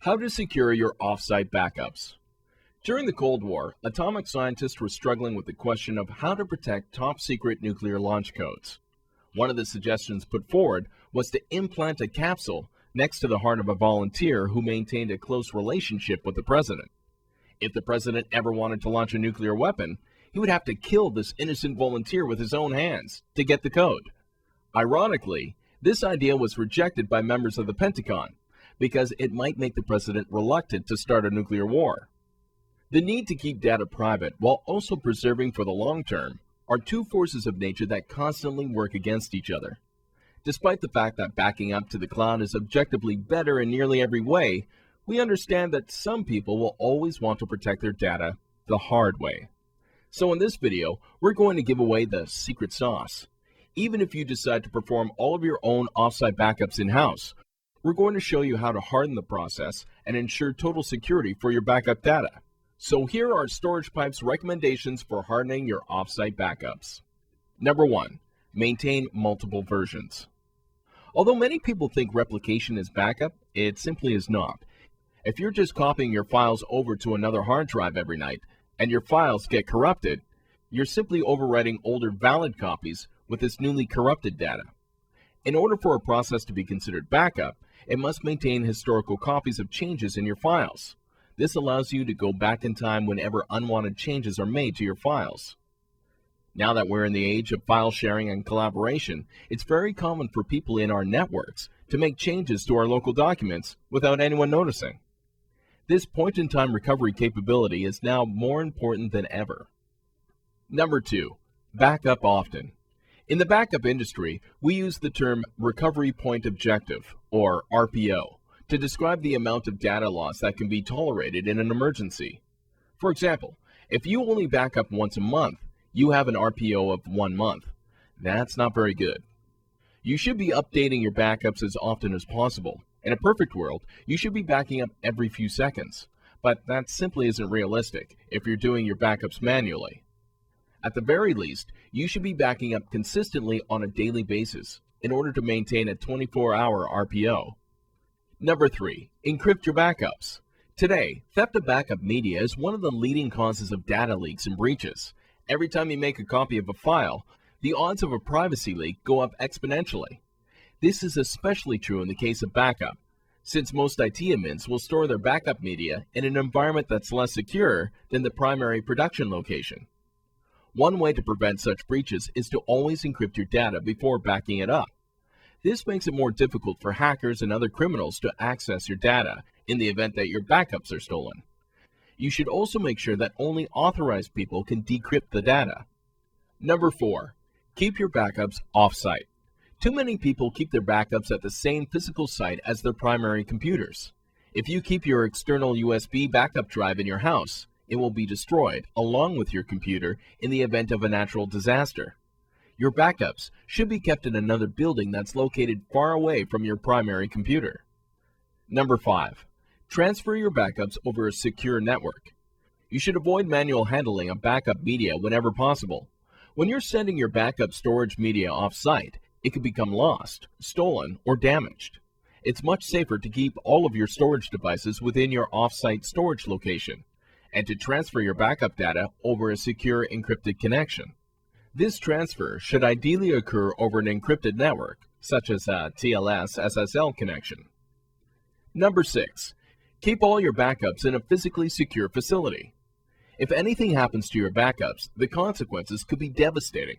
How to secure your offsite backups. During the Cold War, atomic scientists were struggling with the question of how to protect top-secret nuclear launch codes. One of the suggestions put forward was to implant a capsule next to the heart of a volunteer who maintained a close relationship with the president. If the president ever wanted to launch a nuclear weapon, he would have to kill this innocent volunteer with his own hands to get the code. Ironically, this idea was rejected by members of the Pentagon because it might make the president reluctant to start a nuclear war. The need to keep data private while also preserving for the long term are two forces of nature that constantly work against each other. Despite the fact that backing up to the cloud is objectively better in nearly every way, we understand that some people will always want to protect their data the hard way. So in this video, we're going to give away the secret sauce. Even if you decide to perform all of your own offsite backups in-house, we're going to show you how to harden the process and ensure total security for your backup data. So here are StoragePipe's recommendations for hardening your offsite backups. Number 1. Maintain multiple versions. Although many people think replication is backup, it simply is not. If you're just copying your files over to another hard drive every night, and your files get corrupted, you're simply overwriting older valid copies with this newly corrupted data. In order for a process to be considered backup, it must maintain historical copies of changes in your files. This allows you to go back in time whenever unwanted changes are made to your files. Now that we're in the age of file sharing and collaboration, it's very common for people in our networks to make changes to our local documents without anyone noticing. This point-in-time recovery capability is now more important than ever. Number 2. Backup often. In the backup industry, we use the term Recovery Point Objective, or RPO, to describe the amount of data loss that can be tolerated in an emergency. For example, if you only back up once a month, you have an RPO of 1 month. That's not very good. You should be updating your backups as often as possible. In a perfect world, you should be backing up every few seconds, but that simply isn't realistic if you're doing your backups manually. At the very least, you should be backing up consistently on a daily basis in order to maintain a 24-hour RPO. Number 3. Encrypt your backups. Today, theft of backup media is one of the leading causes of data leaks and breaches. Every time you make a copy of a file, the odds of a privacy leak go up exponentially. This is especially true in the case of backup, since most IT admins will store their backup media in an environment that's less secure than the primary production location. One way to prevent such breaches is to always encrypt your data before backing it up. This makes it more difficult for hackers and other criminals to access your data in the event that your backups are stolen. You should also make sure that only authorized people can decrypt the data. Number 4. Keep your backups off-site. Too many people keep their backups at the same physical site as their primary computers. If you keep your external USB backup drive in your house, it will be destroyed along with your computer in the event of a natural disaster. Your backups should be kept in another building that's located far away from your primary computer. Number 5. Transfer your backups over a secure network. You should avoid manual handling of backup media whenever possible. When you're sending your backup storage media off-site, it could become lost, stolen, or damaged. It's much safer to keep all of your storage devices within your off-site storage location and to transfer your backup data over a secure encrypted connection. This transfer should ideally occur over an encrypted network, such as a TLS/SSL connection. Number 6. Keep all your backups in a physically secure facility. If anything happens to your backups, the consequences could be devastating.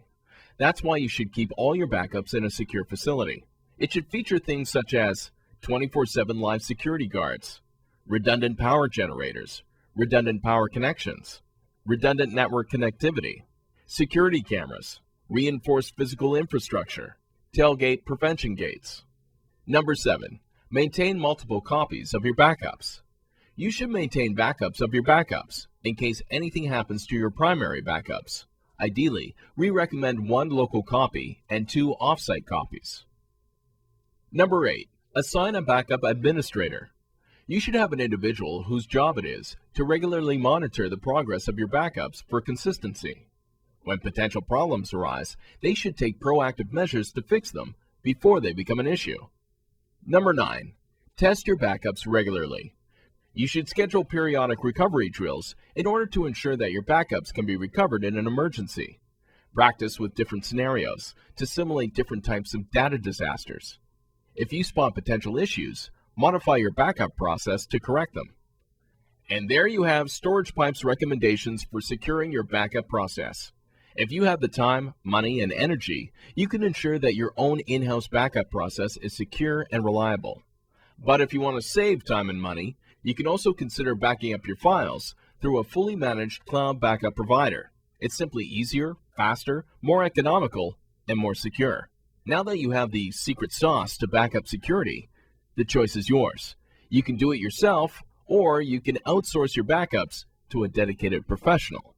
That's why you should keep all your backups in a secure facility. It should feature things such as 24/7 live security guards, redundant power generators, redundant power connections, redundant network connectivity, security cameras, reinforced physical infrastructure, tailgate prevention gates. Number 7. Maintain multiple copies of your backups. You should maintain backups of your backups in case anything happens to your primary backups. Ideally, we recommend 1 local copy and 2 offsite copies. Number 8. Assign a backup administrator. You should have an individual whose job it is to regularly monitor the progress of your backups for consistency. When potential problems arise, they should take proactive measures to fix them before they become an issue. Number 9. Test your backups regularly. You should schedule periodic recovery drills in order to ensure that your backups can be recovered in an emergency. Practice with different scenarios to simulate different types of data disasters. If you spot potential issues, modify your backup process to correct them. And there you have StoragePipe's recommendations for securing your backup process. If you have the time, money, and energy, you can ensure that your own in-house backup process is secure and reliable. But if you want to save time and money, you can also consider backing up your files through a fully managed cloud backup provider. It's simply easier, faster, more economical, and more secure. Now that you have the secret sauce to backup security, the choice is yours. You can do it yourself, or you can outsource your backups to a dedicated professional.